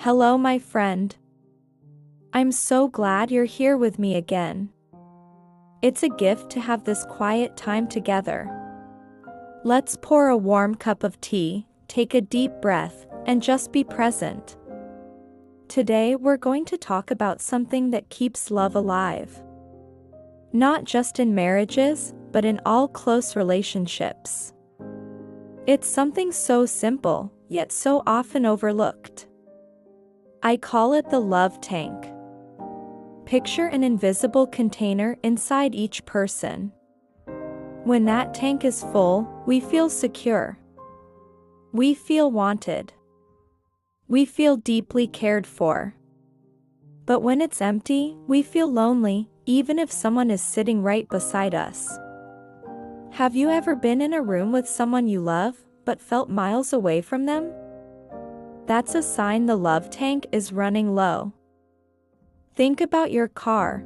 Hello, my friend. I'm so glad you're here with me again. It's a gift to have this quiet time together. Let's pour a warm cup of tea, take a deep breath, and just be present. Today we're going to talk about something that keeps love alive. Not just in marriages, but in all close relationships. It's something so simple, yet so often overlooked. I call it the love tank. Picture an invisible container inside each person. When that tank is full, we feel secure. We feel wanted. We feel deeply cared for. But when it's empty, we feel lonely, even if someone is sitting right beside us. Have you ever been in a room with someone you love, but felt miles away from them? That's a sign the love tank is running low. Think about your car.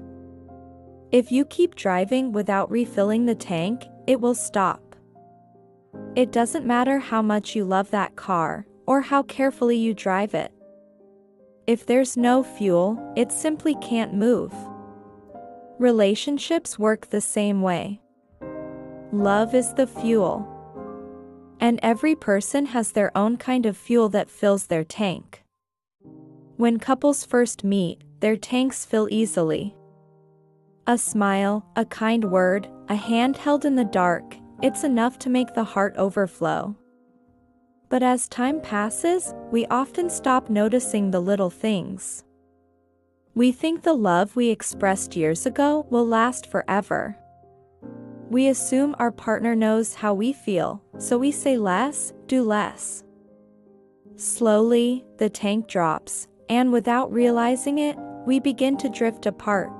If you keep driving without refilling the tank, it will stop. It doesn't matter how much you love that car, or how carefully you drive it. If there's no fuel, it simply can't move. Relationships work the same way. Love is the fuel. And every person has their own kind of fuel that fills their tank. When couples first meet, their tanks fill easily. A smile, a kind word, a hand held in the dark, it's enough to make the heart overflow. But as time passes, we often stop noticing the little things. We think the love we expressed years ago will last forever. We assume our partner knows how we feel, so we say less, do less. Slowly, the tank drops, and without realizing it, we begin to drift apart.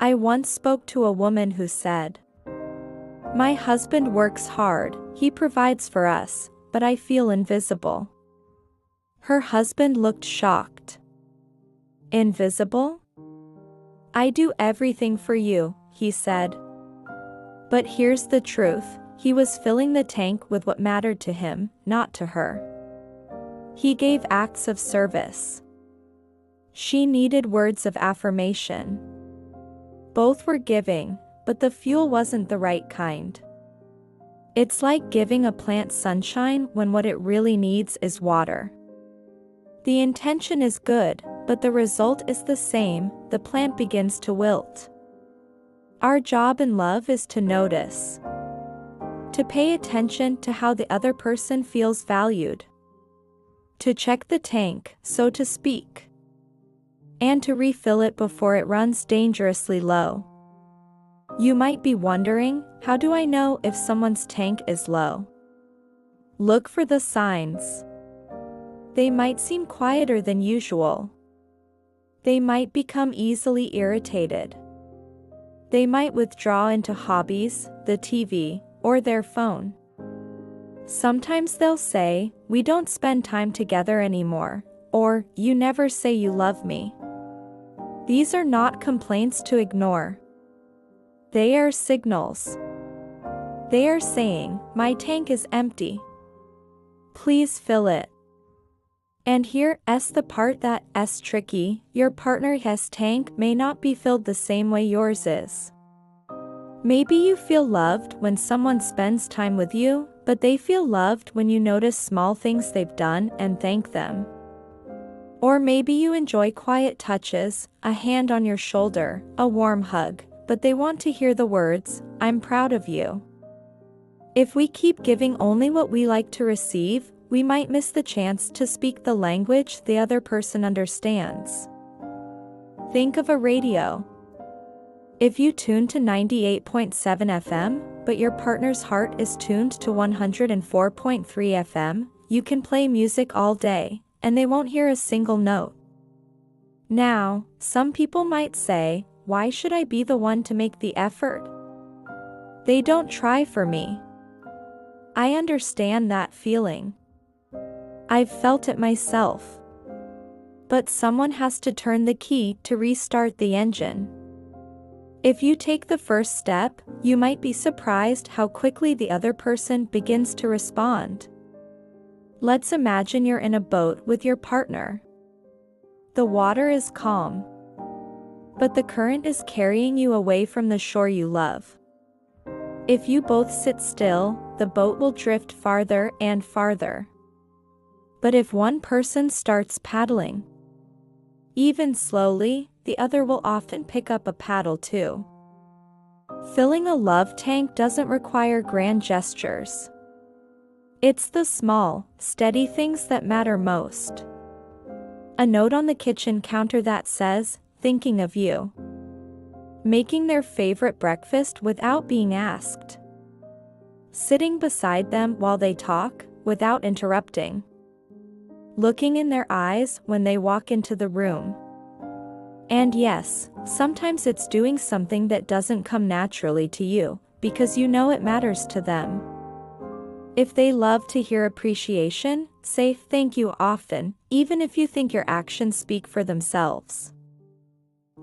I once spoke to a woman who said, "My husband works hard, he provides for us, but I feel invisible." Her husband looked shocked. "Invisible? I do everything for you," he said. But here's the truth, he was filling the tank with what mattered to him, not to her. He gave acts of service. She needed words of affirmation. Both were giving, but the fuel wasn't the right kind. It's like giving a plant sunshine when what it really needs is water. The intention is good, but the result is the same, the plant begins to wilt. Our job in love is to notice. To pay attention to how the other person feels valued. To check the tank, so to speak. And to refill it before it runs dangerously low. You might be wondering, how do I know if someone's tank is low? Look for the signs. They might seem quieter than usual. They might become easily irritated. They might withdraw into hobbies, the TV, or their phone. Sometimes they'll say, "We don't spend time together anymore," or "You never say you love me." These are not complaints to ignore. They are signals. They are saying, "My tank is empty. Please fill it." And here's the part that's tricky, your partner's tank may not be filled the same way yours is. Maybe you feel loved when someone spends time with you, but they feel loved when you notice small things they've done and thank them. Or maybe you enjoy quiet touches, a hand on your shoulder, a warm hug, but they want to hear the words, "I'm proud of you." If we keep giving only what we like to receive, we might miss the chance to speak the language the other person understands. Think of a radio. If you tune to 98.7 FM, but your partner's heart is tuned to 104.3 FM, you can play music all day, and they won't hear a single note. Now, some people might say, "Why should I be the one to make the effort? They don't try for me." I understand that feeling. I've felt it myself. But someone has to turn the key to restart the engine. If you take the first step, you might be surprised how quickly the other person begins to respond. Let's imagine you're in a boat with your partner. The water is calm, but the current is carrying you away from the shore you love. If you both sit still, the boat will drift farther and farther. But if one person starts paddling, even slowly, the other will often pick up a paddle too. Filling a love tank doesn't require grand gestures. It's the small, steady things that matter most. A note on the kitchen counter that says, "Thinking of you." Making their favorite breakfast without being asked. Sitting beside them while they talk, without interrupting. Looking in their eyes when they walk into the room. And yes, sometimes it's doing something that doesn't come naturally to you, because you know it matters to them. If they love to hear appreciation, say thank you often, even if you think your actions speak for themselves.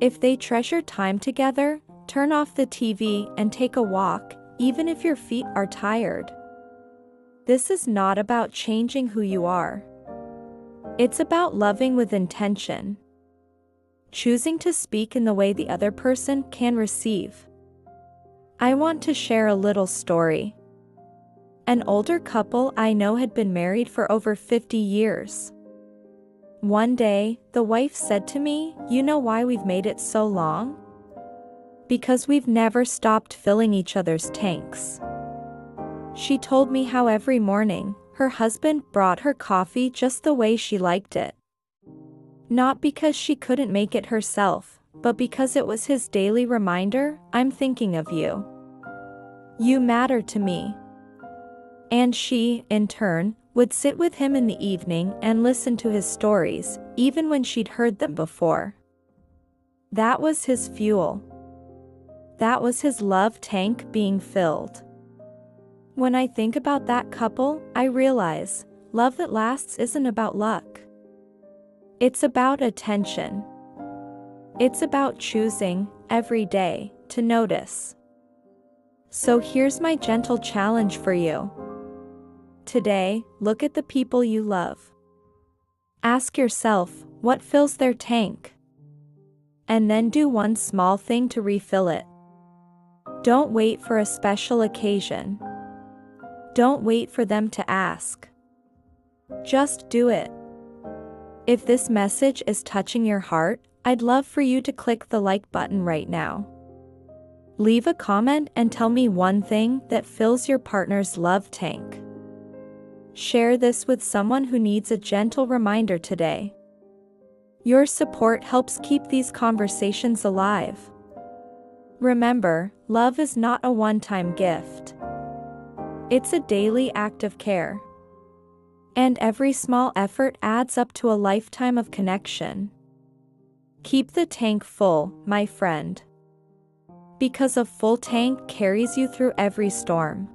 If they treasure time together, turn off the TV and take a walk, even if your feet are tired. This is not about changing who you are. It's about loving with intention. Choosing to speak in the way the other person can receive. I want to share a little story. An older couple I know had been married for over 50 years. One day, the wife said to me, "You know why we've made it so long? Because we've never stopped filling each other's tanks." She told me how every morning, her husband brought her coffee just the way she liked it. Not because she couldn't make it herself, but because it was his daily reminder, "I'm thinking of you. You matter to me." And she, in turn, would sit with him in the evening and listen to his stories, even when she'd heard them before. That was his fuel. That was his love tank being filled. When I think about that couple, I realize, love that lasts isn't about luck. It's about attention. It's about choosing, every day, to notice. So here's my gentle challenge for you. Today, look at the people you love. Ask yourself, what fills their tank? And then do one small thing to refill it. Don't wait for a special occasion. Don't wait for them to ask. Just do it. If this message is touching your heart, I'd love for you to click the like button right now. Leave a comment and tell me one thing that fills your partner's love tank. Share this with someone who needs a gentle reminder today. Your support helps keep these conversations alive. Remember, love is not a one-time gift. It's a daily act of care. And every small effort adds up to a lifetime of connection. Keep the tank full, my friend. Because a full tank carries you through every storm.